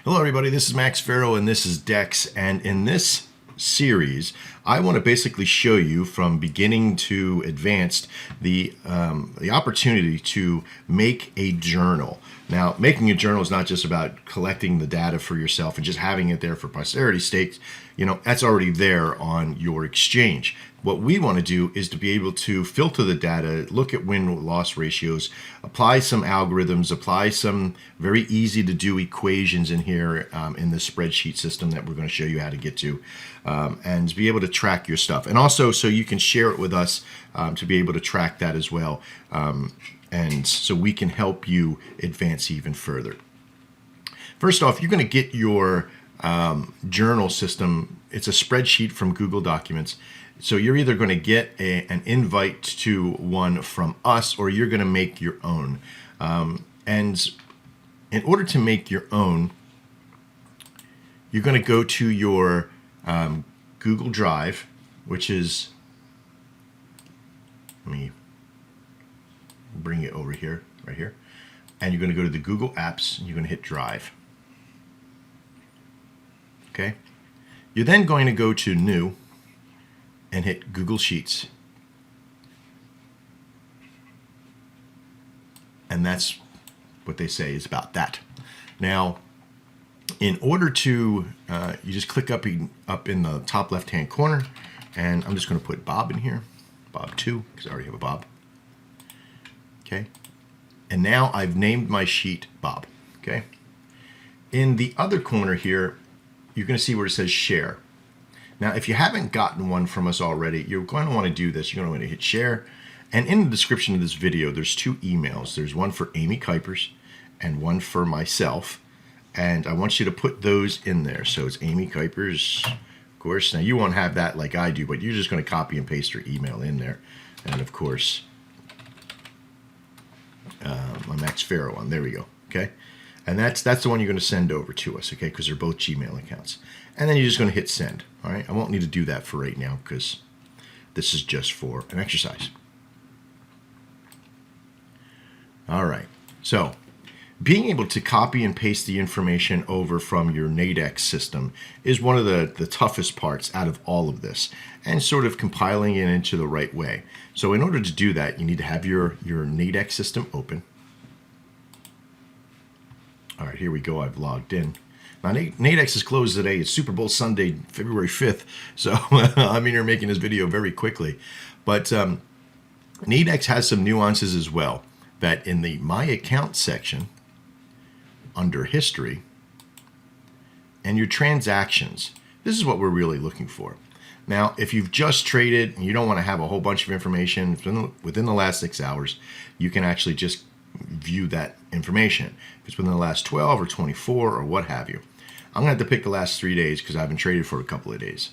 Hello everybody, this is Max Farrow and this is Dex, and in this series I want to basically show you from beginning to advanced the opportunity to make a journal. Now, making a journal is not just about collecting the data for yourself and just having it there for posterity's sake. That's already there on your Exchange. What we want to do is to be able to filter the data, look at win-loss ratios, apply some algorithms, apply some very easy to do equations in here in the spreadsheet system that we're going to show you how to get to, and be able to track your stuff. And also so you can share it with us to be able to track that as well. And so we can help you advance even further. First off, you're going to get your journal system. It's a spreadsheet from Google Documents. So you're either going to get an invite to one from us, or you're going to make your own. And in order to make your own, you're going to go to your Google Drive, which is, let me bring it over here, right here. And you're going to go to the Google Apps, and you're going to hit Drive. Okay. You're then going to go to New and hit Google Sheets. And that's what they say is about that. Now, in order to, you just click up in the top left-hand corner, and I'm just going to put Bob in here, Bob 2, because I already have a Bob. Okay. And now I've named my sheet Bob. Okay. In the other corner here, you're going to see where it says Share. Now, if you haven't gotten one from us already, you're going to want to do this. You're going to want to hit Share. And in the description of this video, there's two emails. There's one for Amy Kuipers and one for myself. And I want you to put those in there. So it's Amy Kuipers, of course. Now, you won't have that like I do, but you're just going to copy and paste your email in there. And, of course, my Max Farrow one. There we go. Okay. And that's the one you're going to send over to us, okay, because they're both Gmail accounts. And then you're just going to hit send, all right? I won't need to do that for right now because this is just for an exercise. All right, so being able to copy and paste the information over from your Nadex system is one of the toughest parts out of all of this, and sort of compiling it into the right way. So in order to do that, you need to have your Nadex system open. All right, here we go. I've logged in. Now, Nadex is closed today. It's Super Bowl Sunday, February 5th. So I'm here making this video very quickly. But Nadex has some nuances as well, that in the My Account section, under History, and your transactions, this is what we're really looking for. Now, if you've just traded and you don't want to have a whole bunch of information within the last 6 hours, you can actually just view that information. If it's within the last 12 or 24 or what have you. I'm going to have to pick the last 3 days because I haven't traded for a couple of days.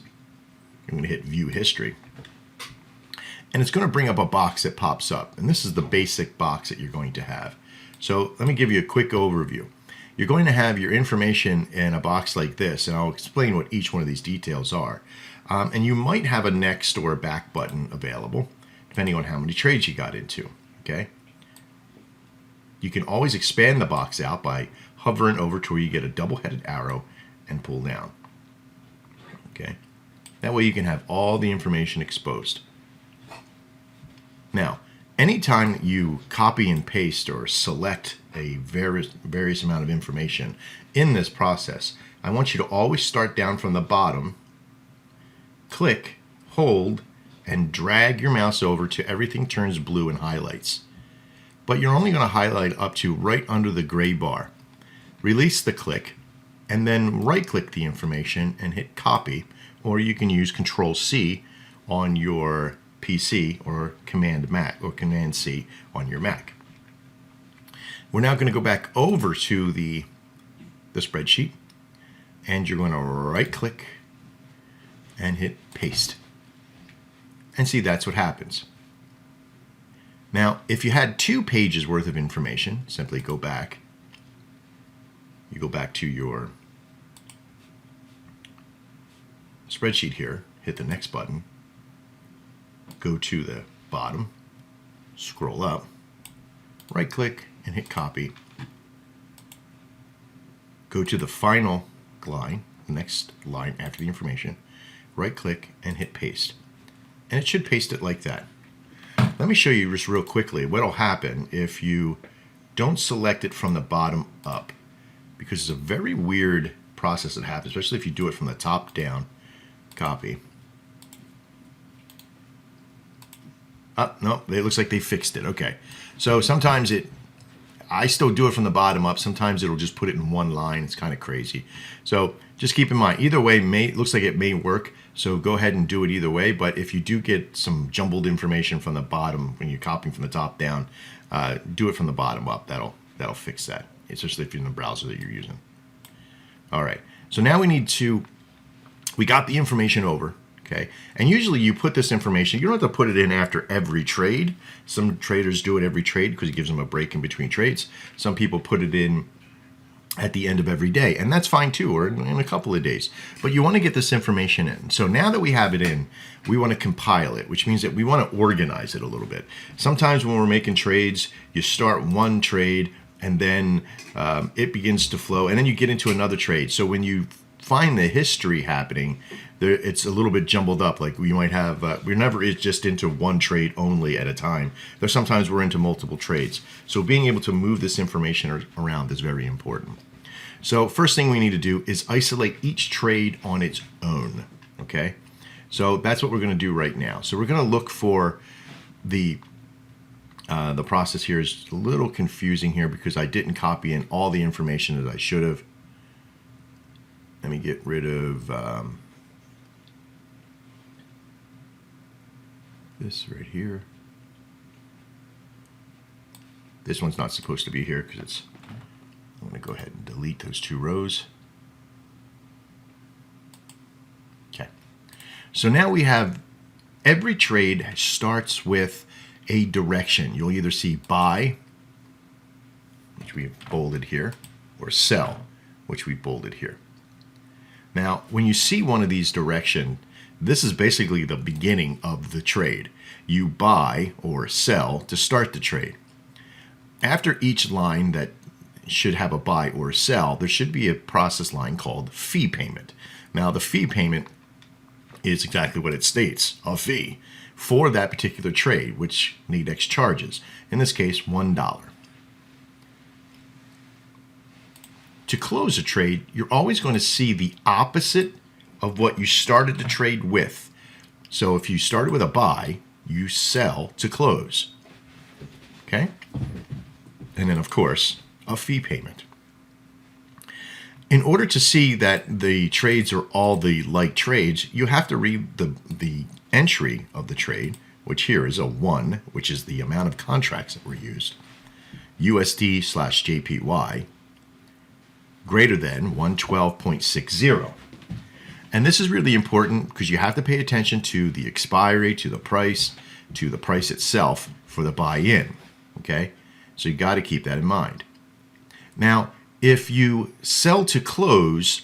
I'm going to hit View History. And it's going to bring up a box that pops up. And this is the basic box that you're going to have. So let me give you a quick overview. You're going to have your information in a box like this, and I'll explain what each one of these details are. And you might have a next or a back button available, depending on how many trades you got into. Okay. You can always expand the box out by hovering over to where you get a double-headed arrow and pull down. Okay. That way you can have all the information exposed. Now, anytime you copy and paste or select a various amount of information in this process, I want you to always start down from the bottom, click, hold, and drag your mouse over till everything turns blue and highlights. But you're only going to highlight up to right under the gray bar. Release the click, and then right-click the information and hit Copy, or you can use Control-C on your PC or Command-C on your Mac. We're now going to go back over to the spreadsheet, and you're going to right-click and hit Paste. And see, that's what happens. Now, if you had 2 pages worth of information, simply go back. You go back to your spreadsheet here, hit the next button, go to the bottom, scroll up, right-click, and hit Copy. go to the final line, the next line after the information, right click and hit paste. And it should paste it like that. Let me show you just real quickly what will happen if you don't select it from the bottom up, because it's a very weird process that happens, especially if you do it from the top down. Copy. Oh, no, it looks like they fixed it. Okay. So sometimes I still do it from the bottom up. Sometimes it'll just put it in one line. It's kind of crazy. So just keep in mind, either way, looks like it may work. So go ahead and do it either way. But if you do get some jumbled information from the bottom when you're copying from the top down, do it from the bottom up. That'll fix that, especially if you're in the browser that you're using. All right. So now we got the information over. Okay, and usually you put this information, you don't have to put it in after every trade. Some traders do it every trade because it gives them a break in between trades. Some people put it in at the end of every day, and that's fine too, or in a couple of days. But you want to get this information in. So now that we have it in, we want to compile it, which means that we want to organize it a little bit. Sometimes when we're making trades, you start one trade and then it begins to flow, and then you get into another trade. So when you find the history happening, it's a little bit jumbled up. Like we might have, we're never just into one trade only at a time. There's sometimes we're into multiple trades. So being able to move this information around is very important. So first thing we need to do is isolate each trade on its own. Okay, so that's what we're going to do right now. So we're going to look for the process here is a little confusing here because I didn't copy in all the information that I should have. Let me get rid of this right here. This one's not supposed to be here because I'm going to go ahead and delete those two rows. Okay. So now we have every trade starts with a direction. You'll either see buy, which we've bolded here, or sell, which we've bolded here. Now, when you see one of these direction, this is basically the beginning of the trade. You buy or sell to start the trade. After each line that should have a buy or a sell, there should be a process line called fee payment. Now, the fee payment is exactly what it states, a fee for that particular trade, which Nadex charges. In this case, $1. To close a trade, you're always going to see the opposite of what you started the trade with. So if you started with a buy, you sell to close. Okay? And then, of course, a fee payment. In order to see that the trades are all the like trades, you have to read the entry of the trade, which here is a 1, which is the amount of contracts that were used, USD/JPY, greater than 112.60. And this is really important because you have to pay attention to the expiry, to the price itself for the buy-in. Okay? So you got to keep that in mind. Now, if you sell to close,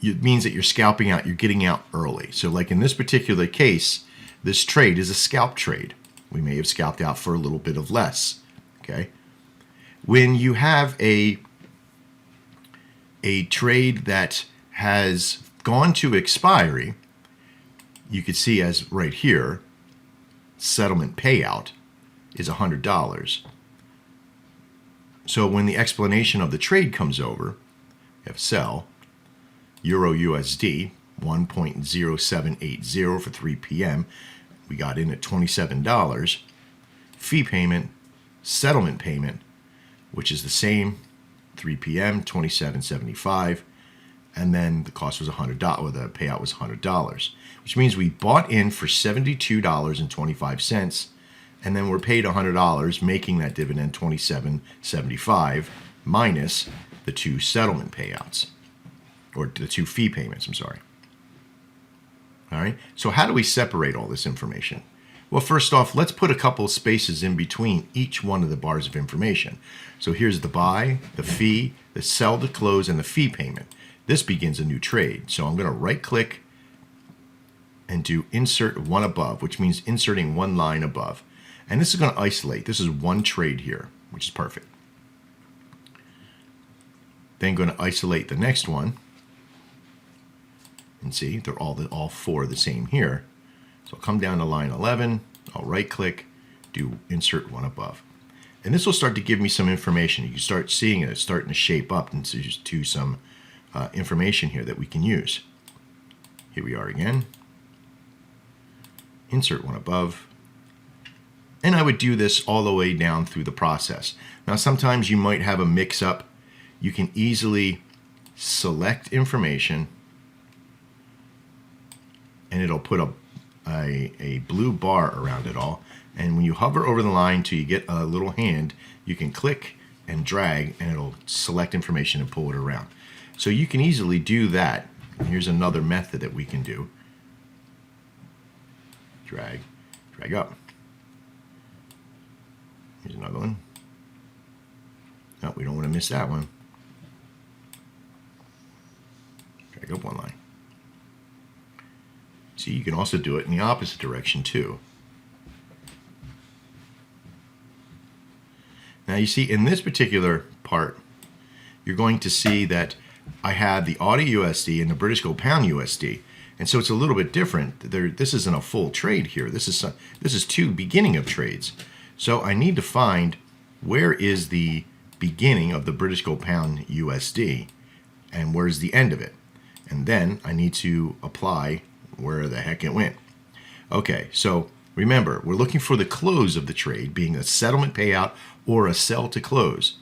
it means that you're scalping out, you're getting out early. So like in this particular case, this trade is a scalp trade. We may have scalped out for a little bit of less. Okay? When you have a trade that has gone to expiry, you could see as right here, settlement payout is $100. So when the explanation of the trade comes over, we have sell, Euro USD, 1.0780 for 3 p.m. We got in at $27. Fee payment, settlement payment, which is the same, 3 p.m., $27.75, and then the cost was $100, or the payout was $100, which means we bought in for $72.25, and then we're paid $100, making that dividend $27.75 minus the 2 settlement payouts, or the 2 fee payments, I'm sorry. All right, so how do we separate all this information? Well, first off, let's put a couple of spaces in between each one of the bars of information. So here's the buy, the fee, the sell to close, and the fee payment. This begins a new trade. So I'm going to right-click and do insert one above, which means inserting one line above. And this is going to isolate. This is one trade here, which is perfect. Then going to isolate the next one. And see, they're all four the same here. So I'll come down to line 11, I'll right click, do insert one above. And this will start to give me some information. You can start seeing it, it's starting to shape up into some information here that we can use. Here we are again. Insert one above. And I would do this all the way down through the process. Now sometimes you might have a mix-up. You can easily select information and it'll put a blue bar around it all. And when you hover over the line till you get a little hand, you can click and drag and it'll select information and pull it around. So you can easily do that. Here's another method that we can do. Drag up. Here's another one. No, we don't want to miss that one. Drag up one line. See, you can also do it in the opposite direction too. Now you see in this particular part, you're going to see that I have the Aussie USD and the British Gold Pound USD. And so it's a little bit different. This isn't a full trade here. This is two beginning of trades. So I need to find where is the beginning of the British Gold Pound USD and where's the end of it. And then I need to apply where the heck it went. Okay, so remember, we're looking for the close of the trade being a settlement payout or a sell to close.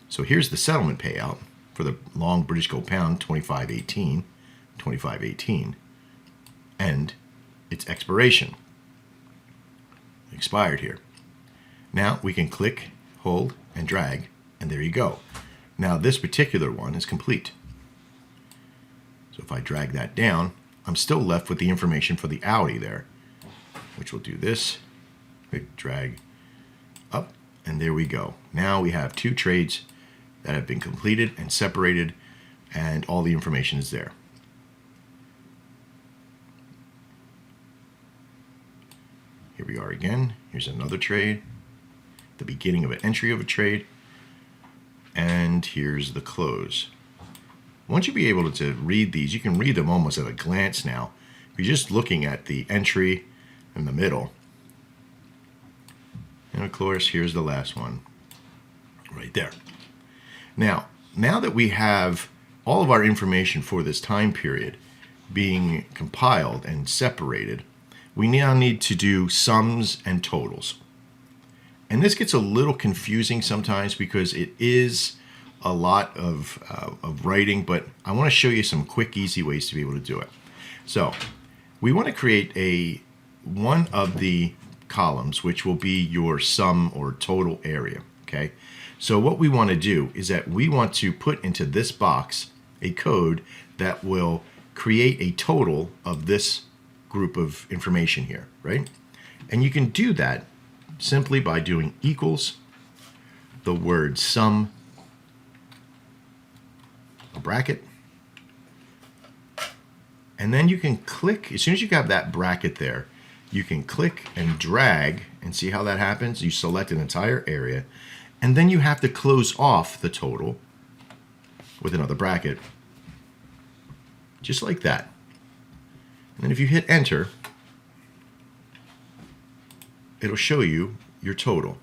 So here's the settlement payout for the long British Gold Pound 25.18, and its expiration. Expired here. Now we can click, hold, and drag, and there you go. Now this particular one is complete. So if I drag that down, I'm still left with the information for the Audi there, which will do this. Click, drag up, and there we go. Now we have two trades that have been completed and separated, and all the information is there. Here we are again. Here's another trade, the beginning of an entry of a trade, and here's the close. Once you be able to read these, you can read them almost at a glance now. If you're just looking at the entry in the middle. And of course, here's the last one right there. Now that we have all of our information for this time period being compiled and separated, we now need to do sums and totals. And this gets a little confusing sometimes because it is a lot of writing, but I want to show you some quick, easy ways to be able to do it. So we want to create one of the columns, which will be your sum or total area. Okay. So what we want to do is that we want to put into this box a code that will create a total of this group of information here, right? And you can do that simply by doing equals the word sum, a bracket, and then you can click. As soon as you have that bracket there, you can click and drag and see how that happens. You select an entire area, and then you have to close off the total with another bracket, just like that. And then if you hit enter, it'll show you your total.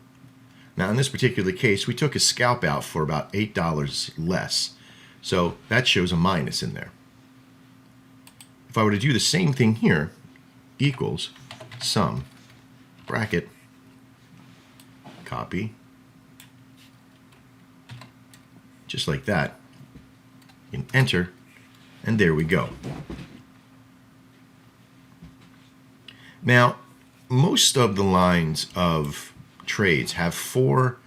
Now in this particular case, we took a scalp out for about $8 less. So that shows a minus in there. If I were to do the same thing here, equals sum, bracket, copy, just like that, you can enter, and there we go. Now, most of the lines of trades have 4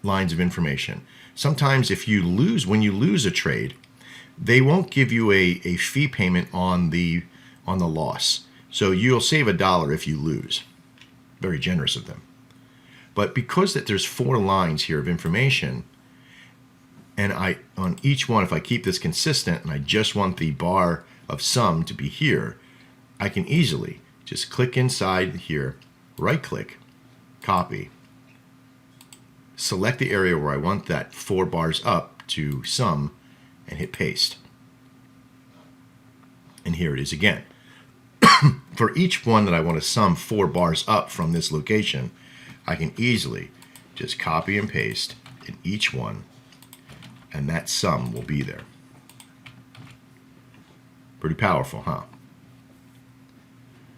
lines of information. Sometimes when you lose a trade, they won't give you a fee payment on the loss. So you'll save $1 if you lose. Very generous of them. But because that there's 4 lines here of information, and on each one, if I keep this consistent and I just want the bar of sum to be here, I can easily just click inside here, right click, copy, select the area where I want that 4 bars up to sum, and hit paste. And here it is again. For each one that I want to sum 4 bars up from this location, I can easily just copy and paste in each one, and that sum will be there. Pretty powerful, huh?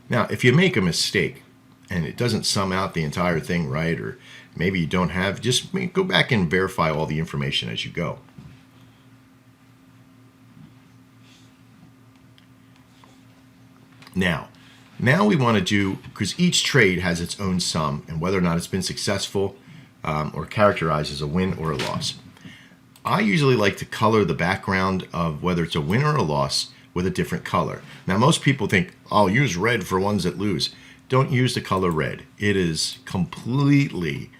Now, if you make a mistake and it doesn't sum out the entire thing right, or maybe you don't have, just go back and verify all the information as you go. Now we want to do, because each trade has its own sum and whether or not it's been successful or characterized as a win or a loss. I usually like to color the background of whether it's a win or a loss with a different color. Now most people think, I'll use red for ones that lose. Don't use the color red. It is completely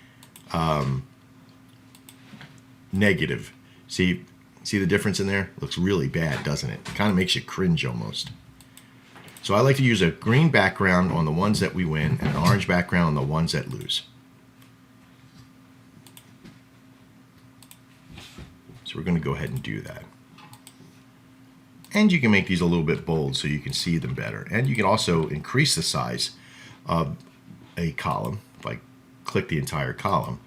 negative. See the difference in there? Looks really bad, doesn't it? It kind of makes you cringe almost. So I like to use a green background on the ones that we win and an orange background on the ones that lose. So we're going to go ahead and do that. And you can make these a little bit bold so you can see them better. And you can also increase the size of a column. If I click the entire column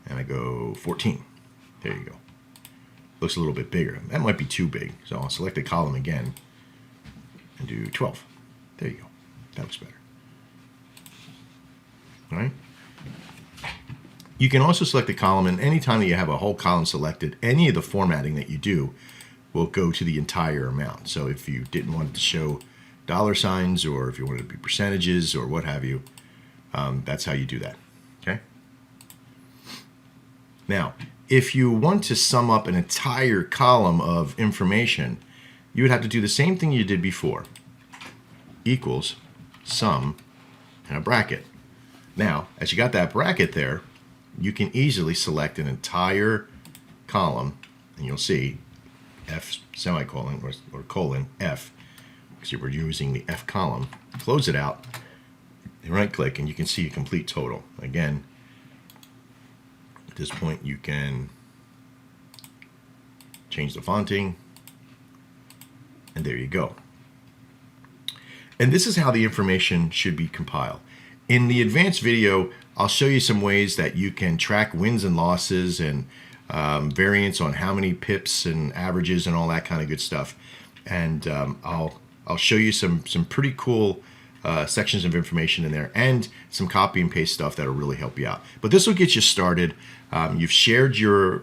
and I go 14, there you go. Looks a little bit bigger. That might be too big. So I'll select the column again and do 12. There you go. That looks better. All right. You can also select the column, and anytime that you have a whole column selected, any of the formatting that you do will go to the entire amount. So if you didn't want it to show dollar signs, or if you wanted it to be percentages or what have you, that's how you do that. Okay. Now, if you want to sum up an entire column of information, you would have to do the same thing you did before. Equals sum and a bracket. Now, as you got that bracket there, you can easily select an entire column, and you'll see F semicolon or colon F, because we're using the F column. Close it out, and right click, and you can see a complete total. Again, at this point you can change the fonting, and there you go. And this is how the information should be compiled. In the advanced video, I'll show you some ways that you can track wins and losses and variance on how many pips and averages and all that kind of good stuff. And I'll show you some pretty cool sections of information in there, and some copy and paste stuff that'll really help you out. But this will get you started. You've shared your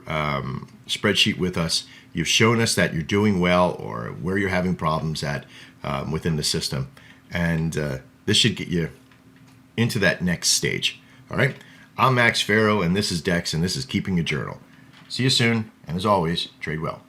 spreadsheet with us. You've shown us that you're doing well, or where you're having problems at within the system. And this should get you into that next stage. All right. I'm Max Farrow, and this is Dex, and this is Keeping a Journal. See you soon, and as always, trade well.